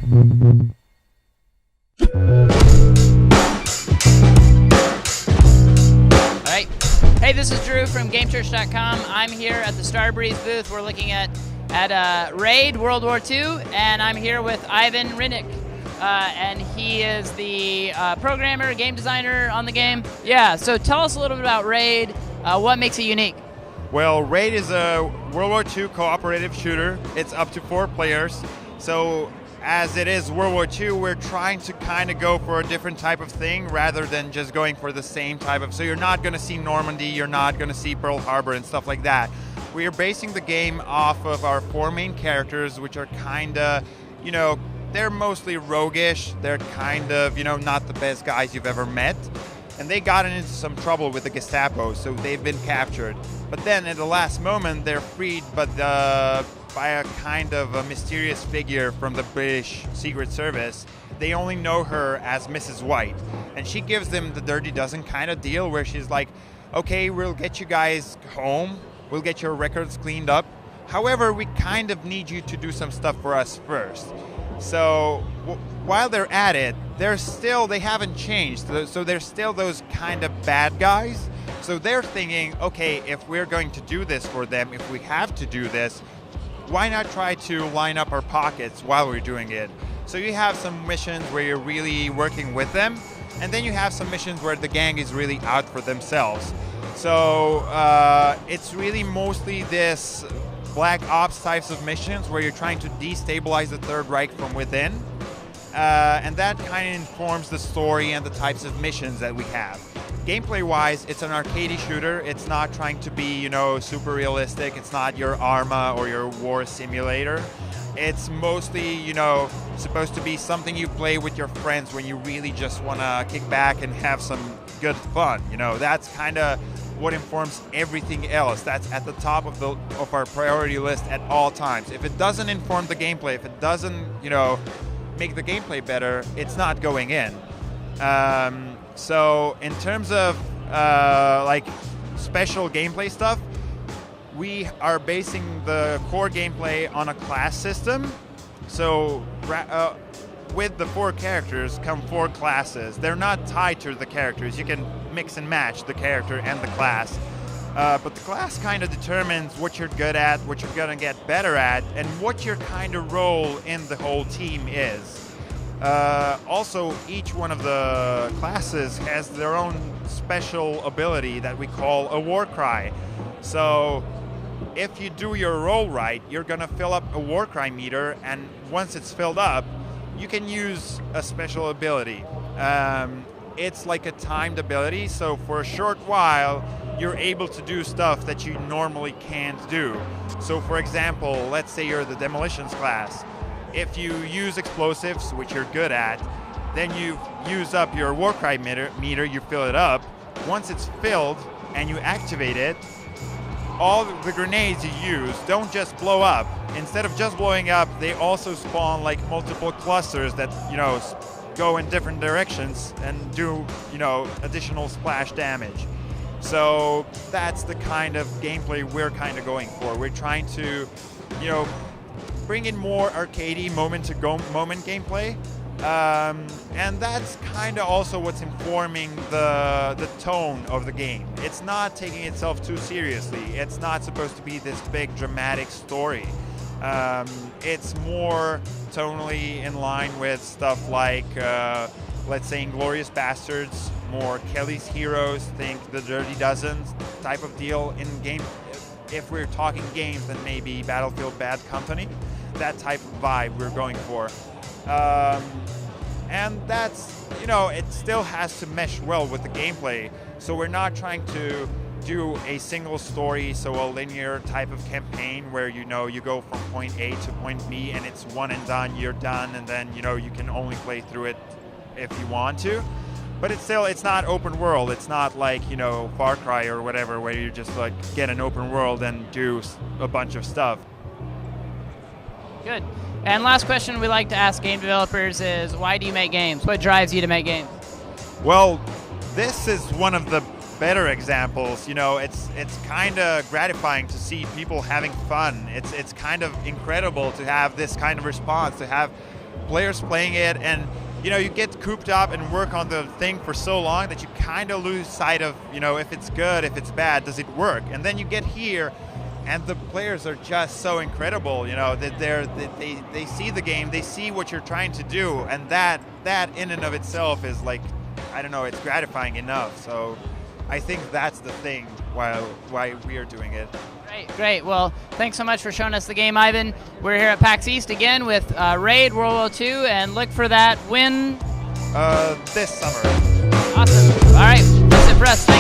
Alright. Hey, this is Drew from GameChurch.com. I'm here at the Starbreeze booth. We're looking at Raid World War II, and I'm here with Ivan Rinnick. And he is the programmer, game designer on the game. Yeah, so tell us a little bit about Raid. What makes it unique? Well, Raid is a World War II cooperative shooter. It's up to 4 players. So as it is World War II, we're trying to kind of go for a different type of thing rather than just going for the same type of... So you're not going to see Normandy, you're not going to see Pearl Harbor and stuff like that. We are basing the game off of our 4 main characters, which are kind of, they're mostly roguish. They're kind of, not the best guys you've ever met. And they got into some trouble with the Gestapo, so they've been captured. But then at the last moment, they're freed, but by a kind of a mysterious figure from the British Secret Service. They only know her as Mrs. White. And she gives them the dirty dozen kind of deal where she's like, okay, we'll get you guys home. We'll get your records cleaned up. However, we kind of need you to do some stuff for us first. So while they're at it, they haven't changed. So they're still those kind of bad guys. So they're thinking, okay, if we're going to do this for them, if we have to do this, why not try to line up our pockets while we're doing it? So you have some missions where you're really working with them, and then you have some missions where the gang is really out for themselves. So it's really mostly this Black Ops types of missions where you're trying to destabilize the Third Reich from within. And that kind of informs the story and the types of missions that we have. Gameplay-wise, it's an arcade shooter. It's not trying to be, super realistic. It's not your Arma or your war simulator. It's mostly, supposed to be something you play with your friends when you really just want to kick back and have some good fun. That's kind of what informs everything else. That's at the top of our priority list at all times. If it doesn't inform the gameplay, if it doesn't, make the gameplay better, it's not going in. So in terms of special gameplay stuff, we are basing the core gameplay on a class system. So with the 4 characters come 4 classes. They're not tied to the characters. You can mix and match the character and the class. But the class kind of determines what you're good at, what you're going to get better at, and what your kind of role in the whole team is. Also, each one of the classes has their own special ability that we call a war cry. So if you do your role right, you're going to fill up a war cry meter, and once it's filled up, you can use a special ability. It's like a timed ability, so for a short while, you're able to do stuff that you normally can't do. So for example, let's say you're the demolitions class. If you use explosives, which you're good at, then you use up your war cry meter, you fill it up. Once it's filled and you activate it, all the grenades you use don't just blow up. Instead of just blowing up, they also spawn like multiple clusters that, go in different directions and do, additional splash damage. So that's the kind of gameplay we're kind of going for. We're trying to, bring in more arcadey moment gameplay. And that's kind of also what's informing the tone of the game. It's not taking itself too seriously. It's not supposed to be this big dramatic story. It's more tonally in line with stuff like, let's say, Inglourious Bastards, more Kelly's Heroes, think the Dirty Dozen type of deal in game. If we're talking games, then maybe Battlefield Bad Company, that type of vibe we're going for. And that's, it still has to mesh well with the gameplay. So we're not trying to do a single story, so a linear type of campaign where, you go from point A to point B and it's one and done, you're done, and then, you can only play through it if you want to. But it's not open world. It's not like, Far Cry or whatever, where you just get an open world and do a bunch of stuff. Good. And last question we like to ask game developers is, why do you make games? What drives you to make games? Well, this is one of the better examples. It's kind of gratifying to see people having fun. It's kind of incredible to have this kind of response, to have players playing it, and you get cooped up and work on the thing for so long that you kind of lose sight of if it's good, if it's bad, does it work? And then you get here, and the players are just so incredible. That they see the game, they see what you're trying to do, and that in and of itself is like, I don't know, it's gratifying enough. So I think that's the thing why we are doing it. Great. Well, thanks so much for showing us the game, Ivan. We're here at PAX East again with Raid World War II, and look for that win this summer. Awesome. All right, that's it for us.